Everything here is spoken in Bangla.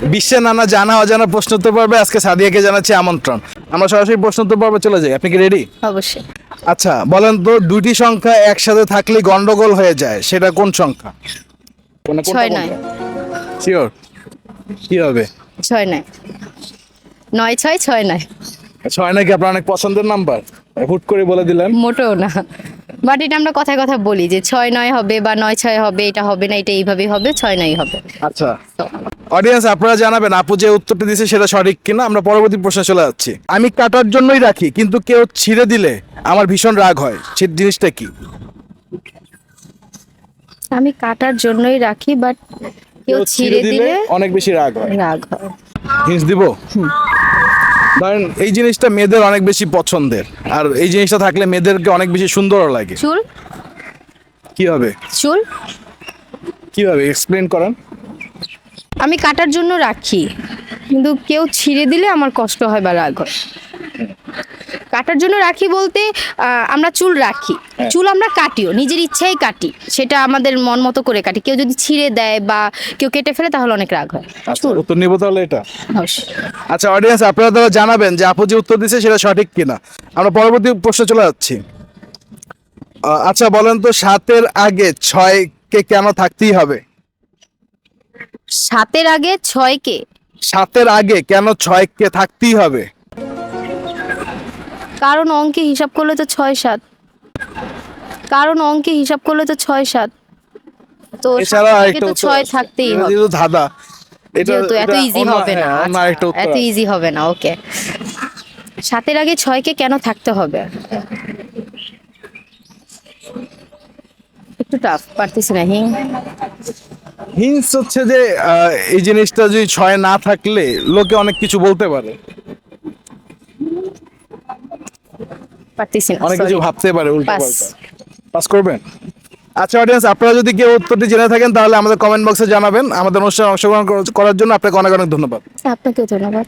বিশ্বের নানা জানা অজানা প্রশ্ন উত্তর পর্বে আজকে সাদিয়াকে জানাচ্ছি আমন্ত্রণ। আমরা সরাসরি প্রশ্ন উত্তর পর্বে চলে যাই, আপনি কি রেডি? অবশ্যই। আচ্ছা বলেন তো, দুটি সংখ্যা একসাথে থাকলে গন্ডগোল হয়ে যায়, সেটা কোন সংখ্যা? 6 9। শিওর? কি হবে? 6 9 9 6 6 9। 6 নাকি আপনার অনেক পছন্দের নাম্বার, হুট করে বলে দিলেন। মোটেও না, বাট এটা আমরা কথায় কথা বলি যে 6 9 হবে বা 9 6 হবে, এটা হবে না, এটা এইভাবেই হবে, 6 9 হবে। আচ্ছা অডিয়েন্স, আপনারা জানাবেন আপু যে উত্তরটি দিয়েছে সেটা সঠিক কিনা। আমরা পরবর্তী প্রশ্নে চলে যাচ্ছি। আমি কাটার জন্যই রাখি, কিন্তু কেউ ছিঁড়ে দিলে আমার ভীষণ রাগ হয়, সেই জিনিসটা কি? আমি কাটার জন্যই রাখি, বাট কেউ ছিঁড়ে দিলে অনেক বেশি রাগ হয়। রাগ হয়। হিন্স দিব? ধরেন এই জিনিসটা মেয়েদের অনেক বেশি পছন্দের, আর এই জিনিসটা থাকলে মেয়েদেরকে অনেক বেশি সুন্দরও লাগে। চুল। কি হবে? চুল। কিভাবে এক্সপ্লেন করেন? আমি কাটার জন্য রাখি, কিন্তু কেউ ছিঁড়ে দিলে আমার কষ্ট হয় বা রাগ হয়। কাটার জন্য রাখি বলতে আমরা চুল রাখি, চুল আমরা কাটিও, নিজের ইচ্ছাই কাটি, সেটা আমাদের মন মতো করে কাটি। কেউ যদি ছিঁড়ে দেয় বা কেউ কেটে ফেলে তাহলে অনেক রাগ হয়। আচ্ছা উত্তর নিব তাহলে এটা। অবশ্যই। আচ্ছা অডিয়েন্স, আপনারা তারা জানাবেন যে আপু যে উত্তর দিয়েছে সেটা সঠিক কিনা। আমরা পরবর্তী প্রশ্নে চলে যাচ্ছি। আচ্ছা বলেন তো, 7-এর আগে 6-কে কেন থাকতেই হবে? 7-এর আগে 6-কে? 7-এর আগে কেন 6-কে থাকতেই হবে? কারণ অঙ্কে হিসাব করলে তো 6 7। কারণ অঙ্কে হিসাব করলে তো 6 7, তো এছাড়া 7-এর আগে আরেকটা তো উত্তর 6 আছে। থাকতেই এটা হবে। যেহেতু ধাঁধা, এটা যেহেতু এত ইজি হবে না, অন্য আরেকটা উত্তর এত আছে। ইজি হবে না। ওকে, 7-এর আগে 6-কে কেন থাকতে হবে? একটু টাফ, পারতেছি না। হিন্স হচ্ছে যে এই জিনিসটা যদি 6 না থাকলে লোকে অনেক কিছু বলতে পারে, পারতেছি না, অনেক কিছু sorry। ভাবতে পারে উল্টো পাস। পাল্টা। পাস করবেন? আচ্ছা অডিয়েন্স, আপনারা যদি কেউ উত্তরটি জেনে থাকেন তাহলে আমাদের কমেন্ট বক্সে জানাবেন। আমাদের অনুষ্ঠানে অংশগ্রহণ করার জন্য আপনাকে অনেক অনেক ধন্যবাদ। আপনাকেও ধন্যবাদ।